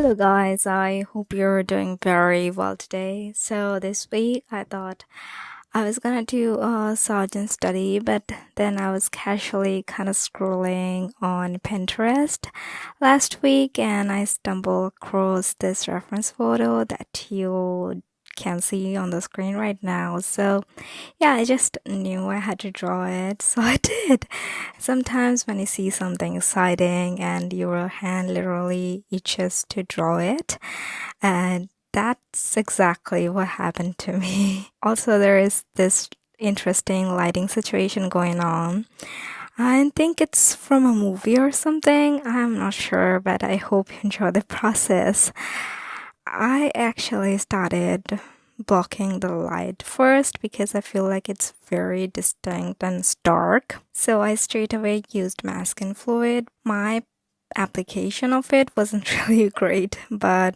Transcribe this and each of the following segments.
Hello guys, I hope you're doing very well today. So this week I thought I was gonna do a sergeant study, but then I was casually kind of scrolling on Pinterest last week and I stumbled across this reference photo that you can see on the screen right now. So yeah, I just knew I had to draw it, so I did. Sometimes when you see something exciting and your hand literally itches to draw it, and that's exactly what happened to me. Also, there is this interesting lighting situation going on. I think it's from a movie or something. I'm not sure, but I hope you enjoy the process. I actually started blocking the light first because I feel like it's very distinct and stark. So I straight away used masking fluid. My application of it wasn't really great, but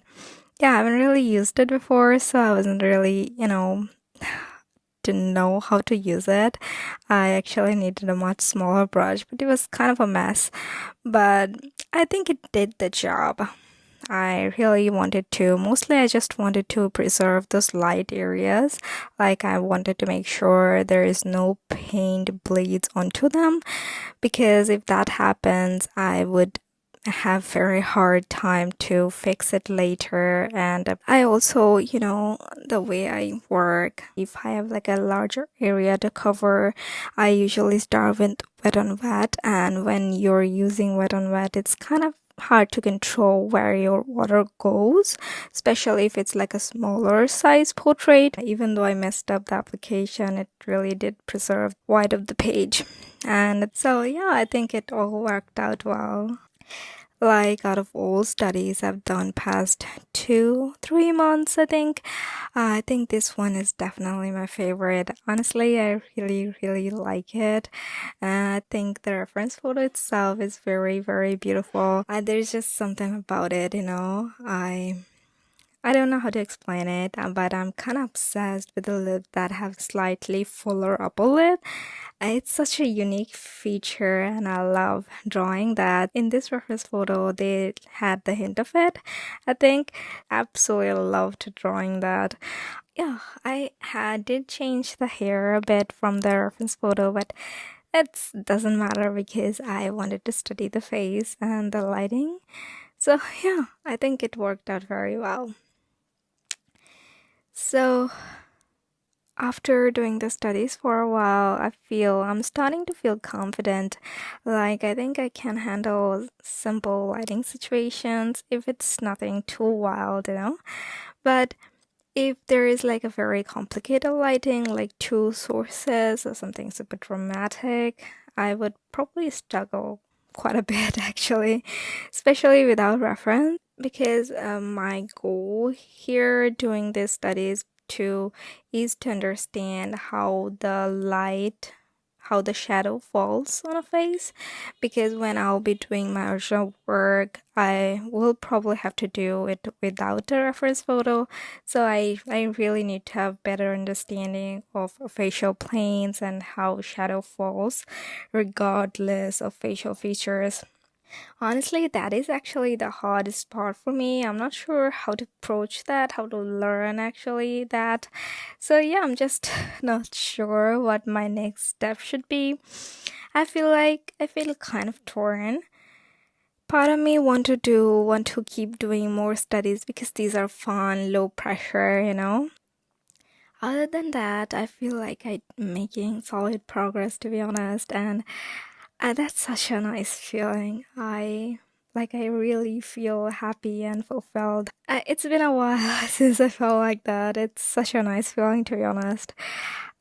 yeah, I haven't really used it before, so I wasn't really, didn't know how to use it. I actually needed a much smaller brush, but it was kind of a mess. But I think it did the job. I really wanted to, mostly I just wanted to preserve those light areas. Like I wanted to make sure there is no paint bleeds onto them because if that happens, I would have very hard time to fix it later. And I also, the way I work, if I have like a larger area to cover, I usually start with wet on wet, and when you're using wet on wet, it's kind of hard to control where your water goes, especially if it's like a smaller size portrait. Even though I messed up the application, it really did preserve wide of the page. And so yeah, I think it all worked out well. Like out of all studies I've done past 2, 3 months, I think this one is definitely my favorite. Honestly, I really, really like it. And I think the reference photo itself is very, very beautiful. There's just something about it, I don't know how to explain it, but I'm kind of obsessed with the lip that have slightly fuller upper lip. It's such a unique feature, and I love drawing that. In this reference photo, they had the hint of it. I think absolutely loved drawing that. Yeah, did change the hair a bit from the reference photo, but it doesn't matter because I wanted to study the face and the lighting. So yeah, I think it worked out very well. So, after doing the studies for a while, I'm starting to feel confident. Like, I think I can handle simple lighting situations if it's nothing too wild. But if there is like a very complicated lighting, like two sources or something super dramatic, I would probably struggle quite a bit actually, especially without reference. Because my goal here doing this studies to is to understand how the shadow falls on a face, because when I'll be doing my original work, I will probably have to do it without a reference photo. So I really need to have better understanding of facial planes and how shadow falls regardless of facial features. Honestly, that is actually the hardest part for me. I'm not sure how to approach that, how to learn actually that. So yeah, I'm just not sure what my next step should be. I feel kind of torn. Part of me want to keep doing more studies because these are fun, low pressure. Other than that, I feel like I'm making solid progress, to be honest, and that's such a nice feeling. I really feel happy and fulfilled. It's been a while since I felt like that. It's such a nice feeling, to be honest.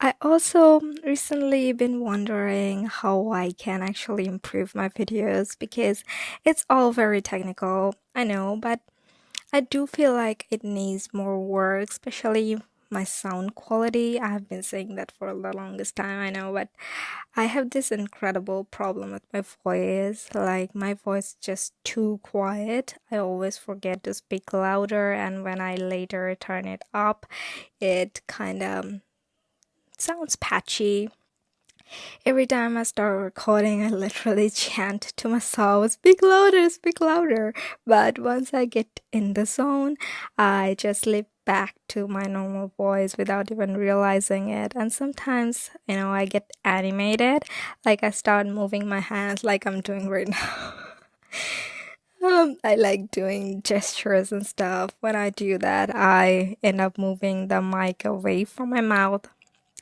I also recently been wondering how I can actually improve my videos because it's all very technical, I know, but I do feel like it needs more work, especially my sound quality. I have been saying that for the longest time, I know, but I have this incredible problem with my voice. Like, my voice is just too quiet. I always forget to speak louder, and when I later turn it up, it kind of sounds patchy. Every time I start recording, I literally chant to myself, speak louder, speak louder. But once I get in the zone, I just slip back to my normal voice without even realizing it. And sometimes, I get animated, like I start moving my hands like I'm doing right now. I like doing gestures and stuff. When I do that, I end up moving the mic away from my mouth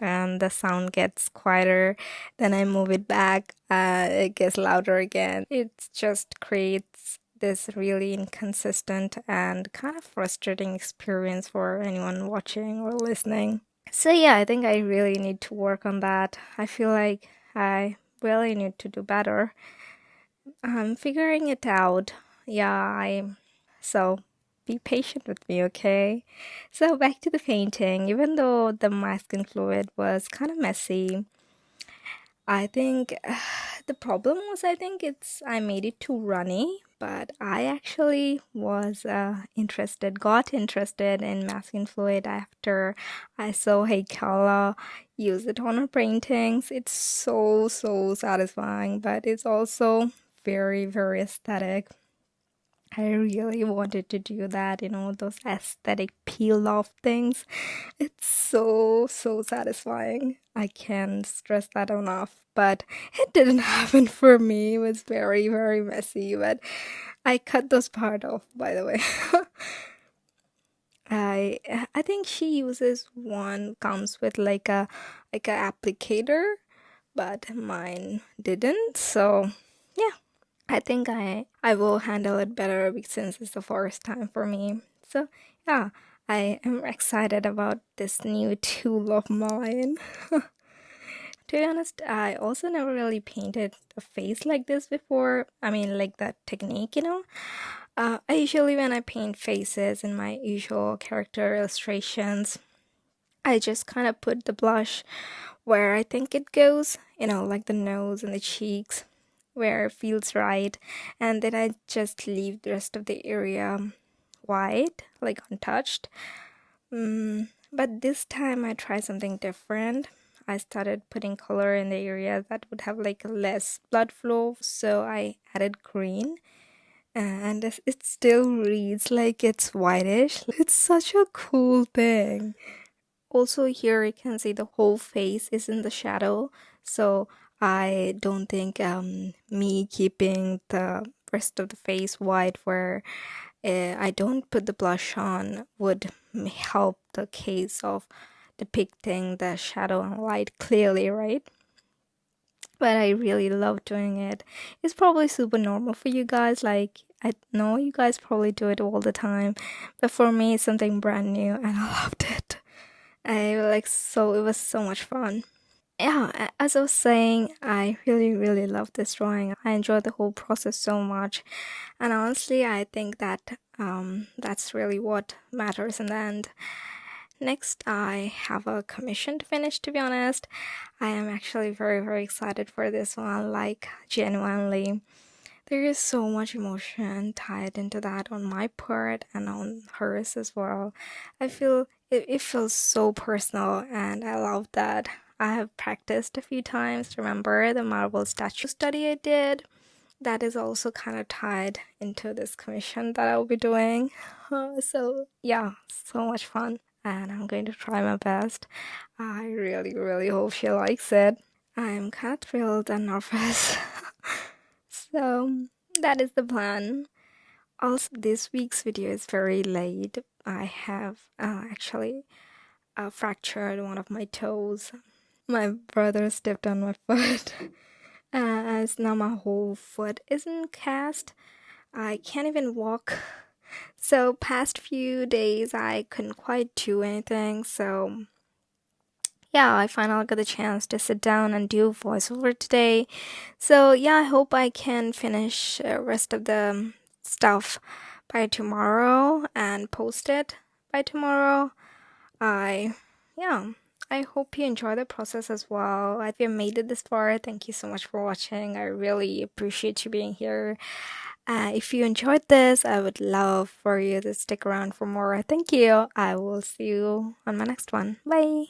and the sound gets quieter. Then I move it back, it gets louder again. It just creates this really inconsistent and kind of frustrating experience for anyone watching or listening. So, yeah, I think I really need to work on that. I feel like I really need to do better. I'm figuring it out. Yeah, so be patient with me, okay? So back to the painting. Even though the masking fluid was kind of messy, I think the problem was I made it too runny, but I actually was got interested in masking fluid after I saw Heikala use it on her paintings. It's so satisfying, but it's also very, very aesthetic. I really wanted to do that, those aesthetic peel off things. It's so satisfying. I can't stress that enough, but it didn't happen for me. It was very, very messy, but I cut those part off, by the way. I I think she uses one comes with like a applicator, but mine didn't. So, yeah. I think I will handle it better since it's the first time for me. So, yeah, I am excited about this new tool of mine. To be honest, I also never really painted a face like this before. I mean, like that technique. I usually, when I paint faces in my usual character illustrations, I just kind of put the blush where I think it goes, like the nose and the cheeks, where it feels right. And then I just leave the rest of the area white, like untouched. But this time I tried something different. I started putting color in the area that would have like less blood flow, so I added green. And it still reads like it's whitish. It's such a cool thing. Also, here you can see the whole face is in the shadow, so I don't think me keeping the rest of the face white where I don't put the blush on would help the case of depicting the shadow and light clearly, right? But I really love doing it. It's probably super normal for you guys. Like, I know you guys probably do it all the time, but for me, it's something brand new and I loved it. It was so much fun. Yeah, as I was saying, I really love this drawing. I enjoyed the whole process so much. And honestly, I think that that's really what matters in the end. Next, I have a commission to finish, to be honest. I am actually very excited for this one, like genuinely. There is so much emotion tied into that on my part and on hers as well. I feel it feels so personal and I love that. I have practiced a few times. Remember the marble statue study I did? That is also kind of tied into this commission that I'll be doing. So, yeah, so much fun. And I'm going to try my best. I really hope she likes it. I'm kind of thrilled and nervous. So that is the plan. Also, this week's video is very late. I have actually fractured one of my toes. My brother stepped on my foot. As now my whole foot is in cast. I can't even walk. So past few days I couldn't quite do anything. So yeah, I finally got the chance to sit down and do voiceover today. So yeah, I hope I can finish rest of the stuff by tomorrow and post it by tomorrow. I yeah, I hope you enjoy the process as well. If you made it this far, thank you so much for watching. I really appreciate you being here. If you enjoyed this, I would love for you to stick around for more. Thank you. I will see you on my next one. Bye.